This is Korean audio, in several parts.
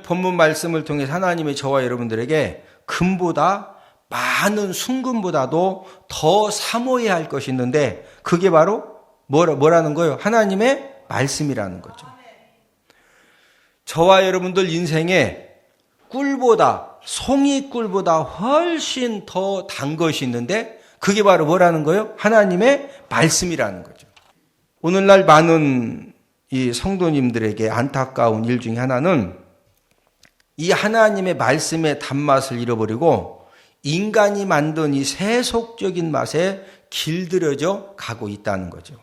본문 말씀을 통해 하나님의 저와 여러분들에게 금보다 많은 순금보다도 더 사모해야 할 것이 있는데 그게 바로 뭐라는 거예요? 하나님의 말씀이라는 거죠. 저와 여러분들 인생에 꿀보다 송이꿀보다 훨씬 더 단 것이 있는데 그게 바로 뭐라는 거예요? 하나님의 말씀이라는 거죠. 오늘날 많은 이 성도님들에게 안타까운 일 중에 하나는 이 하나님의 말씀의 단맛을 잃어버리고 인간이 만든 이 세속적인 맛에 길들여져 가고 있다는 거죠.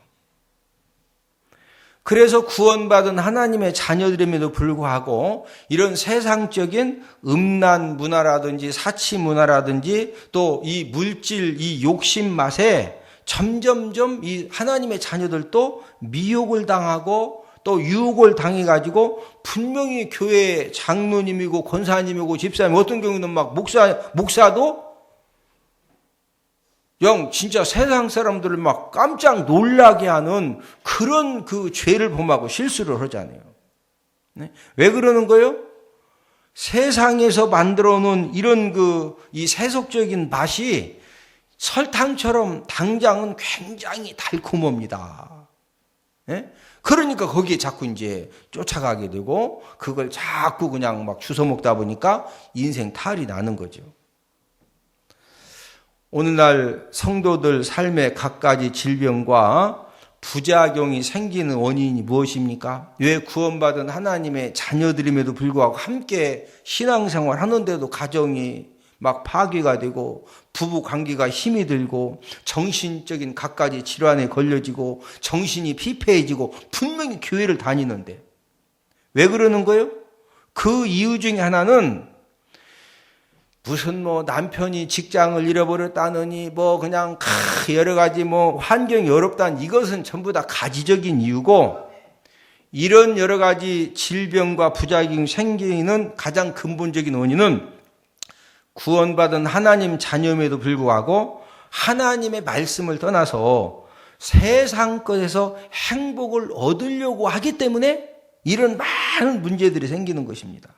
그래서 구원받은 하나님의 자녀들임에도 불구하고 이런 세상적인 음란 문화라든지 사치 문화라든지 또 이 물질, 이 욕심 맛에 점점점 이 하나님의 자녀들도 미혹을 당하고 또 유혹을 당해가지고 분명히 교회 장로님이고 권사님이고 집사님 어떤 경우는 막 목사도 진짜 세상 사람들을 막 깜짝 놀라게 하는 그런 그 죄를 범하고 실수를 하잖아요. 네? 왜 그러는 거예요? 세상에서 만들어 놓은 이런 이 세속적인 맛이 설탕처럼 당장은 굉장히 달콤합니다. 네? 그러니까 거기에 자꾸 이제 쫓아가게 되고 그걸 자꾸 그냥 막 주워 먹다 보니까 인생 탈이 나는 거죠. 오늘날 성도들 삶의 갖가지 질병과 부작용이 생기는 원인이 무엇입니까? 왜 구원받은 하나님의 자녀들임에도 불구하고 함께 신앙생활 하는데도 가정이 막 파괴가 되고 부부 관계가 힘이 들고 정신적인 갖가지 질환에 걸려지고 정신이 피폐해지고 분명히 교회를 다니는데 왜 그러는 거예요? 그 이유 중에 하나는 무슨 남편이 직장을 잃어버렸다느니 그냥 여러 가지 환경이 어렵다는 이것은 전부 다 가지적인 이유고 이런 여러 가지 질병과 부작용이 생기는 가장 근본적인 원인은 구원받은 하나님 자녀임에도 불구하고 하나님의 말씀을 떠나서 세상 것에서 행복을 얻으려고 하기 때문에 이런 많은 문제들이 생기는 것입니다.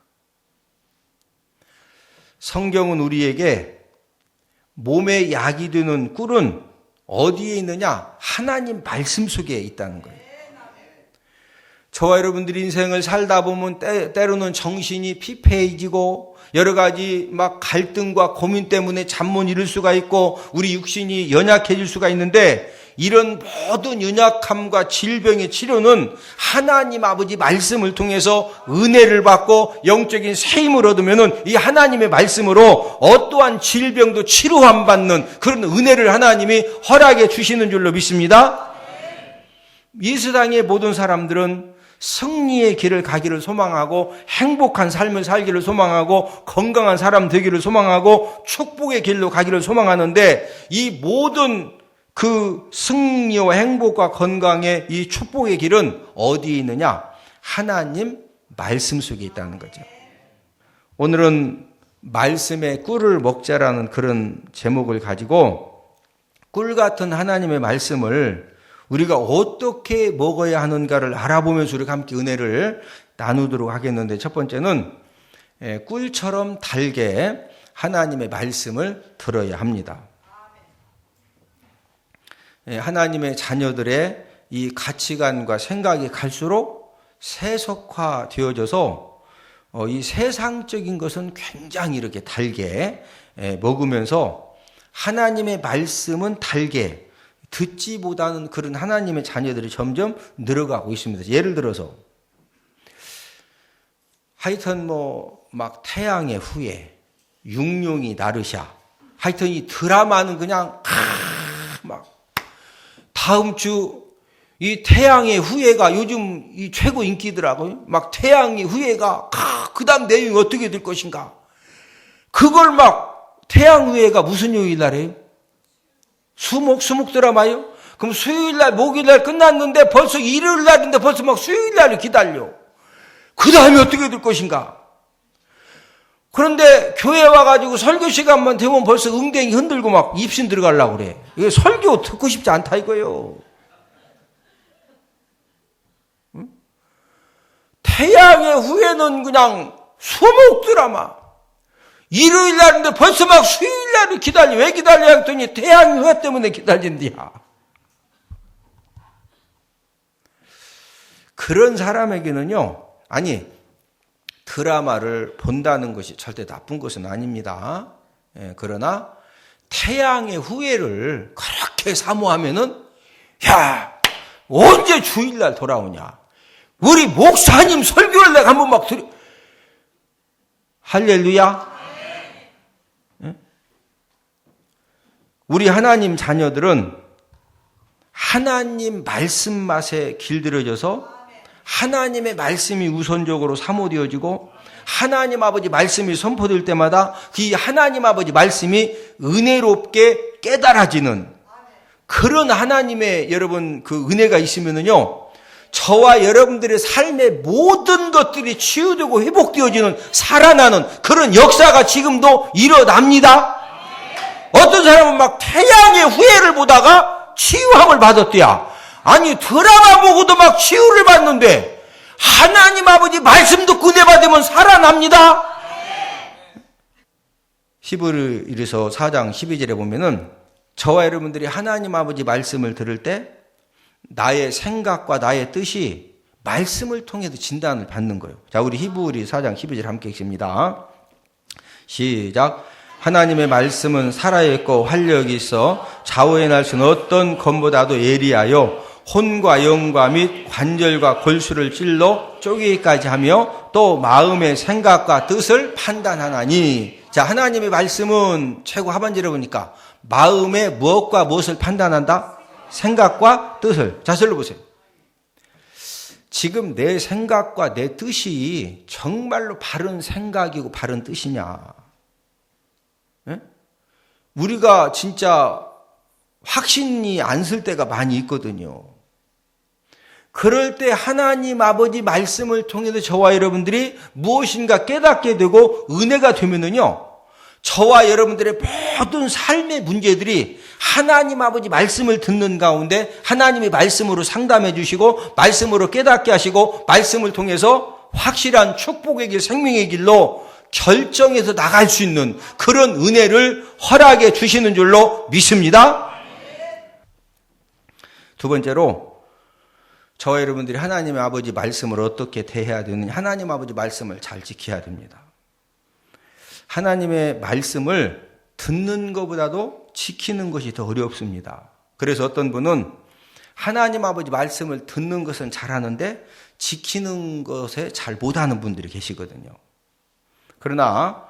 성경은 우리에게 몸에 약이 되는 꿀은 어디에 있느냐? 하나님 말씀 속에 있다는 거예요. 저와 여러분들이 인생을 살다 보면 때로는 정신이 피폐해지고 여러 가지 막 갈등과 고민 때문에 잠 못 이룰 수가 있고 우리 육신이 연약해질 수가 있는데 이런 모든 연약함과 질병의 치료는 하나님 아버지 말씀을 통해서 은혜를 받고 영적인 세임을 얻으면은 이 하나님의 말씀으로 어떠한 질병도 치료함 받는 그런 은혜를 하나님이 허락해 주시는 줄로 믿습니다. 이 세상의 모든 사람들은 승리의 길을 가기를 소망하고 행복한 삶을 살기를 소망하고 건강한 사람 되기를 소망하고 축복의 길로 가기를 소망하는데 이 모든 그 승리와 행복과 건강의 이 축복의 길은 어디에 있느냐? 하나님 말씀 속에 있다는 거죠. 오늘은 말씀의 꿀을 먹자라는 그런 제목을 가지고 꿀 같은 하나님의 말씀을 우리가 어떻게 먹어야 하는가를 알아보면서 우리가 함께 은혜를 나누도록 하겠는데 첫 번째는 꿀처럼 달게 하나님의 말씀을 들어야 합니다. 하나님의 자녀들의 이 가치관과 생각이 갈수록 세속화 되어져서 이 세상적인 것은 굉장히 이렇게 달게 먹으면서 하나님의 말씀은 달게 듣지보다는 그런 하나님의 자녀들이 점점 늘어가고 있습니다. 예를 들어서 하여튼 막 태양의 후예, 육룡이 나르샤 하여튼 이 드라마는 그냥 막 다음 주 이 태양의 후예가 요즘 이 최고 인기더라고요. 막 태양의 후예가 그 다음 내용이 어떻게 될 것인가. 그걸 막 태양 후예가 무슨 요일 날이에요? 수목 드라마요? 그럼 수요일날 목요일날 끝났는데 벌써 일요일날인데 벌써 막 수요일날을 기다려. 그 다음에 어떻게 될 것인가. 그런데 교회 와가지고 설교 시간만 되면 벌써 응댕이 흔들고 막 입신 들어가려고 그래. 이게 설교 듣고 싶지 않다 이거예요. 응? 태양의 후예는 그냥 수목 드라마. 일요일 날인데 벌써 막 수요일 날을 기다려. 왜 기다려? 했더니 태양이 왜 때문에 기다린디야. 그런 사람에게는요, 아니, 드라마를 본다는 것이 절대 나쁜 것은 아닙니다. 그러나 태양의 후예를 그렇게 사모하면은, 야, 언제 주일날 돌아오냐? 우리 목사님 설교를 내가 한번 막 할렐루야. 우리 하나님 자녀들은 하나님 말씀 맛에 길들여져서 하나님의 말씀이 우선적으로 사모되어지고 하나님 아버지 말씀이 선포될 때마다 이 하나님 아버지 말씀이 은혜롭게 깨달아지는 그런 하나님의 여러분 그 은혜가 있으면은요, 저와 여러분들의 삶의 모든 것들이 치유되고 회복되어지는 살아나는 그런 역사가 지금도 일어납니다. 어떤 사람은 막 태양의 후예를 보다가 치유함을 받았대야. 아니, 드라마 보고도 막 치유를 받는데 하나님 아버지 말씀 듣고 은혜 받으면 살아납니다. 히브리서 4장 12절에 보면은 저와 여러분들이 하나님 아버지 말씀을 들을 때 나의 생각과 나의 뜻이 말씀을 통해서 진단을 받는 거예요. 자, 우리 히브리 4장 12절 함께 읽습니다. 시작. 하나님의 말씀은 살아있고 활력이 있어 좌우에 날 수는 어떤 검보다도 예리하여 혼과 영과 및 관절과 골수를 찔러 쪼개기까지 하며 또 마음의 생각과 뜻을 판단하나니. 자, 하나님의 말씀은 최고 하반절에 보니까 마음의 무엇과 무엇을 판단한다? 생각과 뜻을. 자, 절로 보세요. 지금 내 생각과 내 뜻이 정말로 바른 생각이고 바른 뜻이냐? 예? 우리가 진짜 확신이 안 쓸 때가 많이 있거든요. 그럴 때 하나님 아버지 말씀을 통해서 저와 여러분들이 무엇인가 깨닫게 되고 은혜가 되면은요, 저와 여러분들의 모든 삶의 문제들이 하나님 아버지 말씀을 듣는 가운데 하나님의 말씀으로 상담해 주시고 말씀으로 깨닫게 하시고 말씀을 통해서 확실한 축복의 길, 생명의 길로 결정해서 나갈 수 있는 그런 은혜를 허락해 주시는 줄로 믿습니다. 두 번째로 저와 여러분들이 하나님의 아버지 말씀을 어떻게 대해야 되느냐. 하나님 아버지 말씀을 잘 지켜야 됩니다. 하나님의 말씀을 듣는 것보다도 지키는 것이 더 어렵습니다. 그래서 어떤 분은 하나님 아버지 말씀을 듣는 것은 잘하는데 지키는 것에 잘 못하는 분들이 계시거든요. 그러나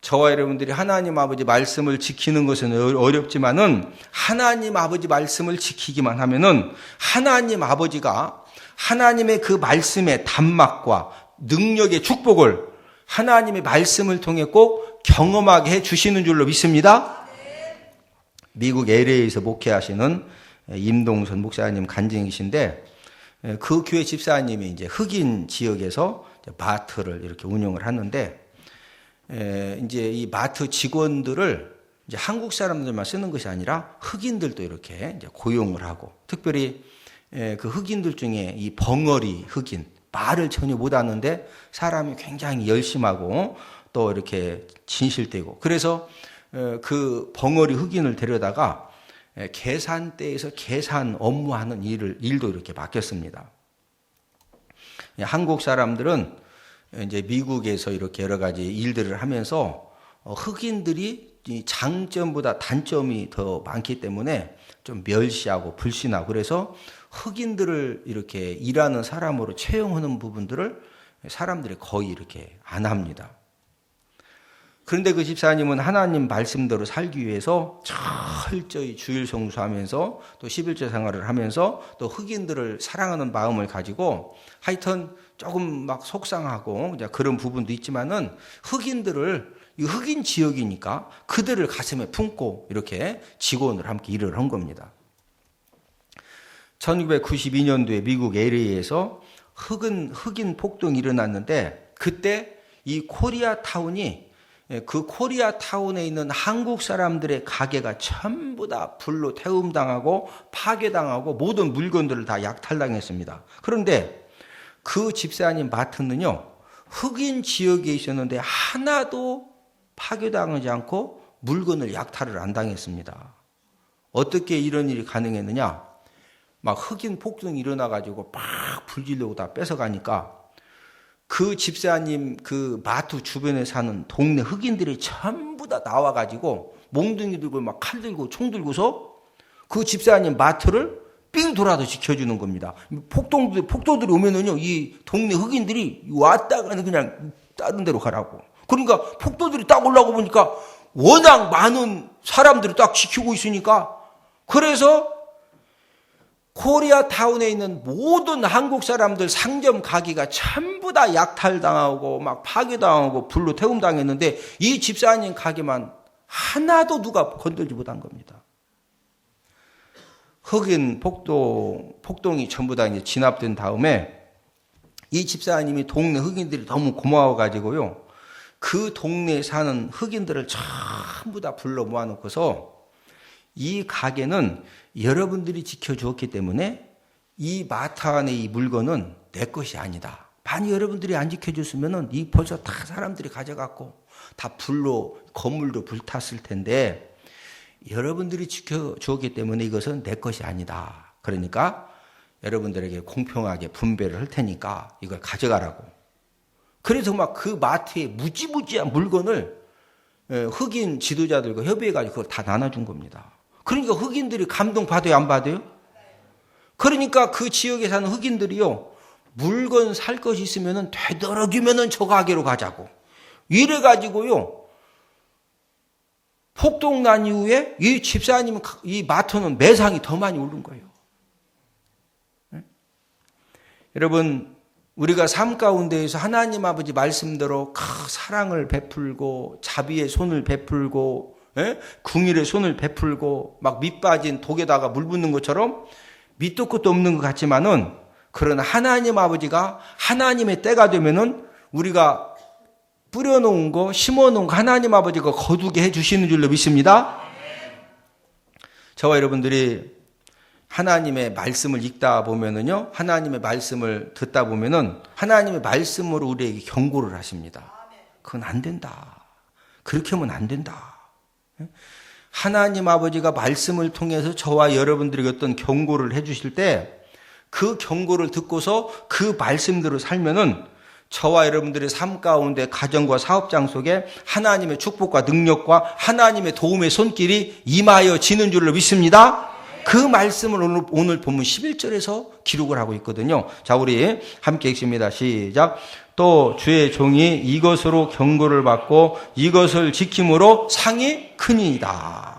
저와 여러분들이 하나님 아버지 말씀을 지키는 것은 어렵지만은 하나님 아버지 말씀을 지키기만 하면은 하나님 아버지가 하나님의 그 말씀의 단막과 능력의 축복을 하나님의 말씀을 통해 꼭 경험하게 해 주시는 줄로 믿습니다. 미국 LA에서 목회하시는 임동선 목사님 간증이신데 그 교회 집사님이 이제 흑인 지역에서 마트를 이렇게 운영을 하는데 이제 이 마트 직원들을 이제 한국 사람들만 쓰는 것이 아니라 흑인들도 이렇게 이제 고용을 하고 특별히 그 흑인들 중에 이 벙어리 흑인 말을 전혀 못하는데 사람이 굉장히 열심하고 또 이렇게 진실되고 그래서 그 벙어리 흑인을 데려다가 계산대에서 계산 업무하는 일도 이렇게 맡겼습니다. 한국 사람들은 이제 미국에서 이렇게 여러 가지 일들을 하면서 흑인들이 장점보다 단점이 더 많기 때문에 좀 멸시하고 불신하고 그래서 흑인들을 이렇게 일하는 사람으로 채용하는 부분들을 사람들이 거의 이렇게 안 합니다. 그런데 그 집사님은 하나님 말씀대로 살기 위해서 철저히 주일 성수하면서 또 11조 생활을 하면서 또 흑인들을 사랑하는 마음을 가지고 하여튼 조금 막 속상하고 그런 부분도 있지만은 흑인들을 흑인 지역이니까 그들을 가슴에 품고 이렇게 직원을 함께 일을 한 겁니다. 1992년도에 미국 LA에서 흑인 폭동이 일어났는데 그때 이 코리아타운이 그 코리아타운에 있는 한국 사람들의 가게가 전부 다 불로 태움당하고 파괴당하고 모든 물건들을 다 약탈당했습니다. 그런데 그 집사님 마트는요, 흑인 지역에 있었는데 하나도 파괴당하지 않고 물건을 약탈을 안 당했습니다. 어떻게 이런 일이 가능했느냐? 막 흑인 폭동이 일어나가지고 막 불질러고 다 뺏어가니까 그 집사님 그 마트 주변에 사는 동네 흑인들이 전부 다 나와가지고 몽둥이 들고 막 칼 들고 총 들고서 그 집사님 마트를 삥 돌아서 지켜주는 겁니다. 폭도들이 오면은요, 이 동네 흑인들이 왔다가는 그냥 다른 데로 가라고. 그러니까 폭도들이 딱 올라오고 보니까 워낙 많은 사람들이 딱 지키고 있으니까 그래서 코리아타운에 있는 모든 한국 사람들 상점 가게가 전부 다 약탈당하고 막 파괴당하고 불로 태움당했는데 이 집사님 가게만 하나도 누가 건들지 못한 겁니다. 흑인 폭동이 전부 다 이제 진압된 다음에 이 집사님이 동네 흑인들이 너무 고마워가지고요. 그 동네에 사는 흑인들을 전부 다 불러 모아놓고서 이 가게는 여러분들이 지켜주었기 때문에 이 마트 안의 이 물건은 내 것이 아니다. 만약 여러분들이 안 지켜줬으면은 이 벌써 다 사람들이 가져갔고 다 불로 건물도 불탔을 텐데 여러분들이 지켜주었기 때문에 이것은 내 것이 아니다. 그러니까 여러분들에게 공평하게 분배를 할 테니까 이걸 가져가라고. 그래서 막 그 마트에 무지무지한 물건을 흑인 지도자들과 협의해가지고 그걸 다 나눠준 겁니다. 그러니까 흑인들이 감동받아요, 안 받아요? 그러니까 그 지역에 사는 흑인들이요, 물건 살 것이 있으면은 되도록이면은 저 가게로 가자고. 이래가지고요, 폭동 난 이후에 이 집사님, 이 마트는 매상이 더 많이 오른 거예요. 네? 여러분, 우리가 삶 가운데에서 하나님 아버지 말씀대로 사랑을 베풀고 자비의 손을 베풀고 궁일의 손을 베풀고 막 밑빠진 독에다가 물 붓는 것처럼 밑도 끝도 없는 것 같지만은 그러나 하나님 아버지가 하나님의 때가 되면은 우리가 뿌려놓은 거 심어놓은 거 하나님 아버지가 거두게 해주시는 줄로 믿습니다. 저와 여러분들이 하나님의 말씀을 읽다 보면은요, 하나님의 말씀을 듣다 보면은 하나님의 말씀으로 우리에게 경고를 하십니다. 그건 안 된다. 그렇게 하면 안 된다. 하나님 아버지가 말씀을 통해서 저와 여러분들에게 어떤 경고를 해주실 때 그 경고를 듣고서 그 말씀대로 살면은 저와 여러분들의 삶 가운데 가정과 사업장 속에 하나님의 축복과 능력과 하나님의 도움의 손길이 임하여 지는 줄로 믿습니다. 그 말씀을 오늘 본문 11절에서 기록을 하고 있거든요. 자, 우리 함께 읽습니다. 시작. 또 주의 종이 이것으로 경고를 받고 이것을 지킴으로 상이 크니이다.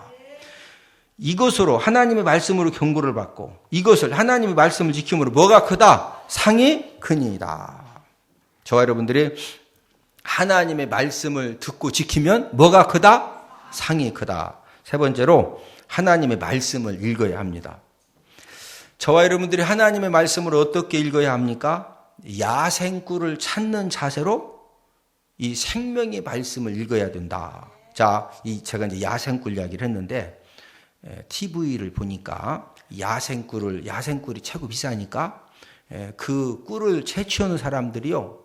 이것으로 하나님의 말씀으로 경고를 받고 이것을 하나님의 말씀을 지킴으로 뭐가 크다? 상이 크니이다. 저와 여러분들이 하나님의 말씀을 듣고 지키면 뭐가 크다? 상이 크다. 세 번째로 하나님의 말씀을 읽어야 합니다. 저와 여러분들이 하나님의 말씀을 어떻게 읽어야 합니까? 야생꿀을 찾는 자세로 이 생명의 말씀을 읽어야 된다. 자, 제가 이제 야생꿀 이야기를 했는데 TV를 보니까 야생꿀이 최고 비싸니까 그 꿀을 채취하는 사람들이요,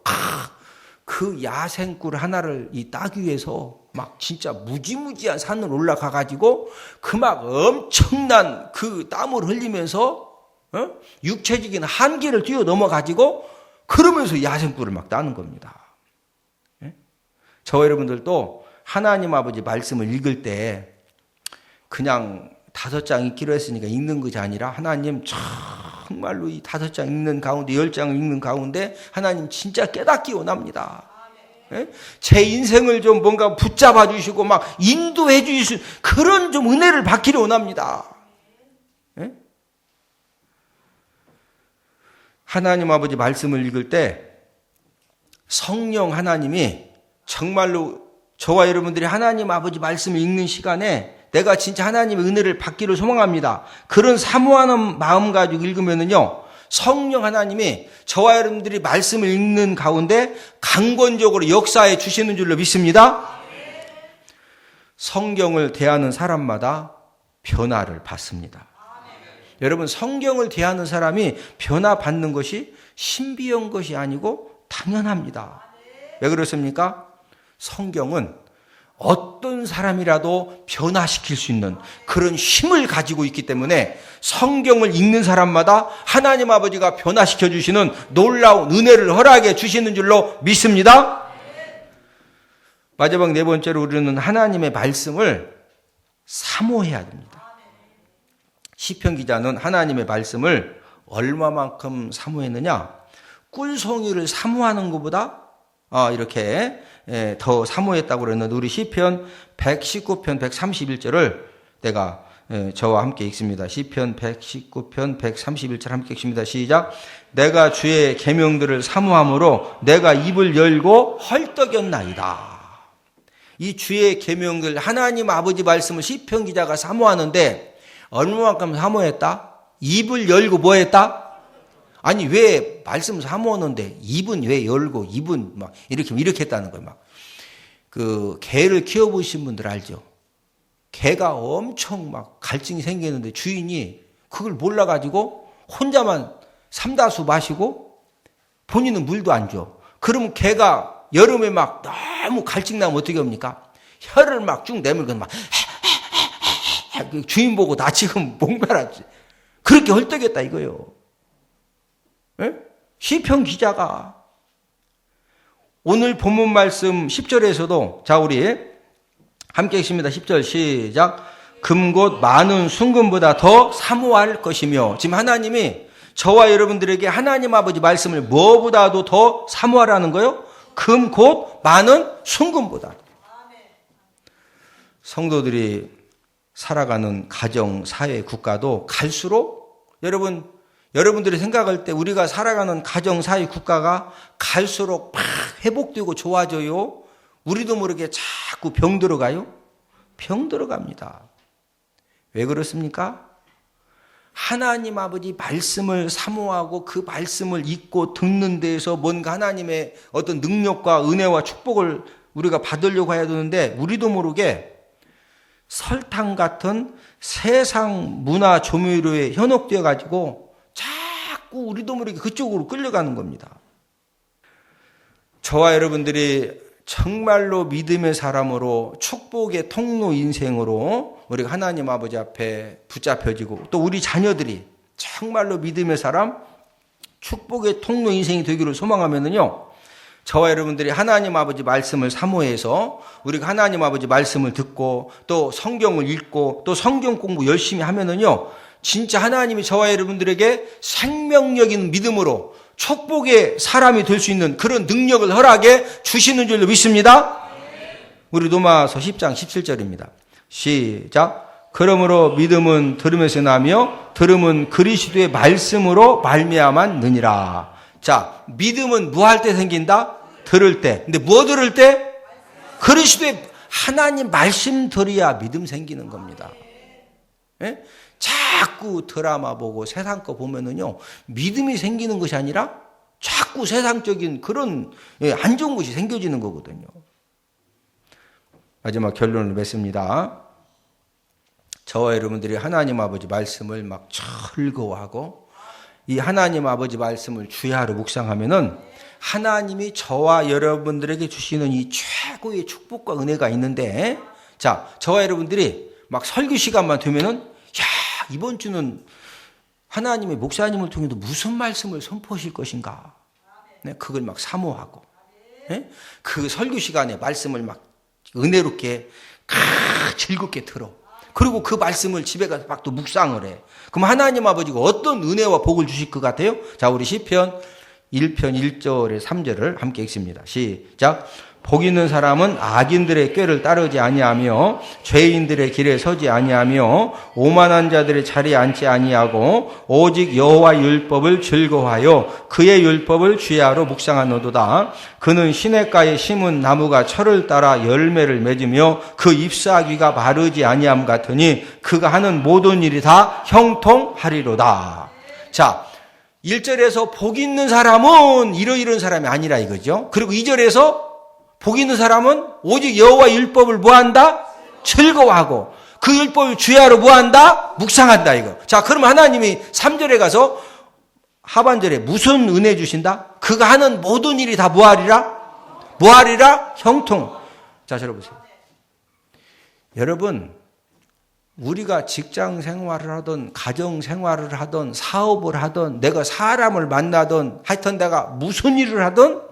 그 야생꿀 하나를 따기 위해서 막 진짜 무지무지한 산을 올라가가지고 그 막 엄청난 그 땀을 흘리면서 육체적인 한계를 뛰어넘어가지고 그러면서 야생꿀을 막 따는 겁니다. 저와 여러분들도 하나님 아버지 말씀을 읽을 때 그냥 5장 읽기로 했으니까 읽는 것이 아니라 하나님 정말로 이 5장 읽는 가운데 10장을 읽는 가운데 하나님 진짜 깨닫기 원합니다. 제 인생을 좀 뭔가 붙잡아 주시고 막 인도해 주시는 그런 좀 은혜를 받기를 원합니다. 하나님 아버지 말씀을 읽을 때 성령 하나님이 정말로 저와 여러분들이 하나님 아버지 말씀을 읽는 시간에 내가 진짜 하나님의 은혜를 받기를 소망합니다. 그런 사모하는 마음 가지고 읽으면은요, 성령 하나님이 저와 여러분들이 말씀을 읽는 가운데 강권적으로 역사해 주시는 줄로 믿습니다. 성경을 대하는 사람마다 변화를 받습니다. 여러분, 성경을 대하는 사람이 변화받는 것이 신비한 것이 아니고 당연합니다. 왜 그렇습니까? 성경은 어떤 사람이라도 변화시킬 수 있는 그런 힘을 가지고 있기 때문에 성경을 읽는 사람마다 하나님 아버지가 변화시켜 주시는 놀라운 은혜를 허락해 주시는 줄로 믿습니다. 마지막 네 번째로 우리는 하나님의 말씀을 사모해야 됩니다. 시편 기자는 하나님의 말씀을 얼마만큼 사모했느냐? 꿀송이를 사모하는 것보다 이렇게 더 사모했다고 그랬는데, 우리 시편 119편 131절을 내가 저와 함께 읽습니다. 시편 119편 131절 함께 읽습니다. 시작. 내가 주의 계명들을 사모함으로 내가 입을 열고 헐떡였나이다. 이 주의 계명들, 하나님 아버지 말씀을 시편 기자가 사모하는데 얼마만큼 사모했다? 입을 열고 뭐 했다? 아니, 왜 말씀 사모하는데 입은 왜 열고 입은 막 이렇게 했다는 거예요. 막 그 개를 키워보신 분들 알죠? 개가 엄청 막 갈증이 생기는데 주인이 그걸 몰라가지고 혼자만 삼다수 마시고 본인은 물도 안 줘. 그러면 개가 여름에 막 너무 갈증 나면 어떻게 합니까? 혀를 막 쭉 내밀고 막 주인 보고 나 지금 목말랐지. 그렇게 헐떡였다 이거요. 예? 시편 기자가 오늘 본문 말씀 10절에서도, 자 우리 함께 읽습니다. 10절 시작. 금곧 많은 순금보다 더 사모할 것이며, 지금 하나님이 저와 여러분들에게 하나님 아버지 말씀을 뭐보다도 더 사모하라는 거예요. 금곧 많은 순금보다. 성도들이 살아가는 가정, 사회, 국가도 갈수록 여러분들이 생각할 때 우리가 살아가는 가정, 사회, 국가가 갈수록 막 회복되고 좋아져요. 우리도 모르게 자꾸 병 들어가요? 병 들어갑니다. 왜 그렇습니까? 하나님 아버지 말씀을 사모하고 그 말씀을 읽고 듣는 데에서 뭔가 하나님의 어떤 능력과 은혜와 축복을 우리가 받으려고 해야 되는데, 우리도 모르게 설탕 같은 세상 문화 조미료에 현혹되어 가지고 자꾸 우리도 모르게 그쪽으로 끌려가는 겁니다. 저와 여러분들이 정말로 믿음의 사람으로 축복의 통로 인생으로 우리가 하나님 아버지 앞에 붙잡혀지고, 또 우리 자녀들이 정말로 믿음의 사람, 축복의 통로 인생이 되기를 소망하면은요, 저와 여러분들이 하나님 아버지 말씀을 사모해서 우리가 하나님 아버지 말씀을 듣고 또 성경을 읽고 또 성경 공부 열심히 하면은요, 진짜 하나님이 저와 여러분들에게 생명력인 믿음으로 축복의 사람이 될 수 있는 그런 능력을 허락해 주시는 줄로 믿습니다. 우리 로마서 10장 17절입니다. 시작. 그러므로 믿음은 들음에서 나며 들음은 그리스도의 말씀으로 말미암았느니라. 자, 믿음은 뭐 할 때 생긴다? 들을 때. 근데 뭐 들을 때? 그리스도의 하나님 말씀 들어야 믿음 생기는 겁니다. 예? 자꾸 드라마 보고 세상 거 보면은요, 믿음이 생기는 것이 아니라 자꾸 세상적인 그런 안 좋은 것이 생겨지는 거거든요. 마지막 결론을 맺습니다. 저와 여러분들이 하나님 아버지 말씀을 막 즐거워하고 이 하나님 아버지 말씀을 주야로 묵상하면은 하나님이 저와 여러분들에게 주시는 이 최고의 축복과 은혜가 있는데, 자, 저와 여러분들이 막 설교 시간만 되면은, 야, 이번 주는 하나님의 목사님을 통해서 무슨 말씀을 선포하실 것인가? 네, 그걸 막 사모하고, 네? 그 설교 시간에 말씀을 막 은혜롭게 즐겁게 들어. 그리고 그 말씀을 집에 가서 막 또 묵상을 해. 그럼 하나님 아버지가 어떤 은혜와 복을 주실 것 같아요? 자, 우리 시편 1편 1절에 3절을 함께 읽습니다. 시작. 복 있는 사람은 악인들의 꾀를 따르지 아니하며 죄인들의 길에 서지 아니하며 오만한 자들의 자리에 앉지 아니하고 오직 여호와 율법을 즐거워하여 그의 율법을 주야로 묵상하노도다. 그는 시냇가에 심은 나무가 철을 따라 열매를 맺으며 그 잎사귀가 마르지 아니함 같으니 그가 하는 모든 일이 다 형통하리로다. 자, 1절에서 복 있는 사람은 이런 사람이 아니라 이거죠. 그리고 2절에서 복 있는 사람은 오직 여호와 율법을 뭐한다? 즐거워하고 그 율법을 주야로 뭐한다? 묵상한다 이거. 자, 그럼 하나님이 3절에 가서 하반절에 무슨 은혜 주신다? 그가 하는 모든 일이 다 뭐하리라? 뭐하리라? 형통. 자, 들어보세요. 여러분, 우리가 직장 생활을 하든 가정 생활을 하든 사업을 하든 내가 사람을 만나든 하여튼 내가 무슨 일을 하든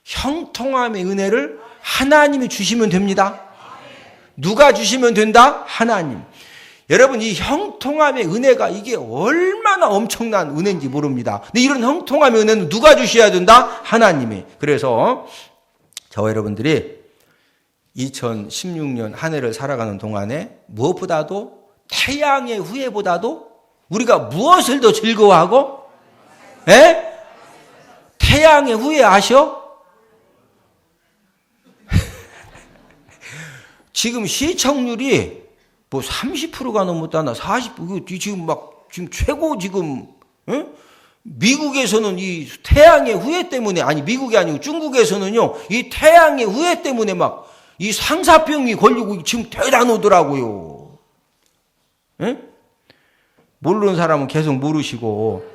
형통함의 은혜를 하나님이 주시면 됩니다. 누가 주시면 된다? 하나님. 여러분, 이 형통함의 은혜가 이게 얼마나 엄청난 은혜인지 모릅니다. 근데 이런 형통함의 은혜는 누가 주셔야 된다? 하나님이. 그래서 저와 여러분들이 2016년 한 해를 살아가는 동안에 무엇보다도 태양의 후예보다도 우리가 무엇을 더 즐거워하고? 에? 태양의 후예 아셔? 지금 시청률이 뭐 30%가 넘었다나 40%, 지금 최고 지금, 에? 미국에서는 이 태양의 후예 때문에, 아니 미국이 아니고 중국에서는요, 이 태양의 후예 때문에 막 이 상사병이 걸리고 지금 대단하더라고요. 에? 모르는 사람은 계속 모르시고,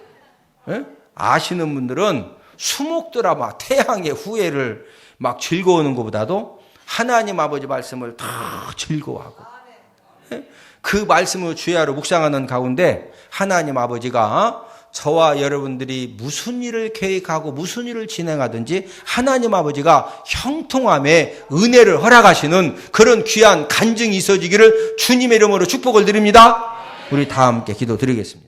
에? 아시는 분들은 수목들아 막 태양의 후예를 막 즐거워하는 것보다도 하나님 아버지 말씀을 더 즐거워하고, 에? 그 말씀을 주야로 묵상하는 가운데 하나님 아버지가 저와 여러분들이 무슨 일을 계획하고 무슨 일을 진행하든지 하나님 아버지가 형통함의 은혜를 허락하시는 그런 귀한 간증이 있어지기를 주님의 이름으로 축복을 드립니다. 우리 다 함께 기도드리겠습니다.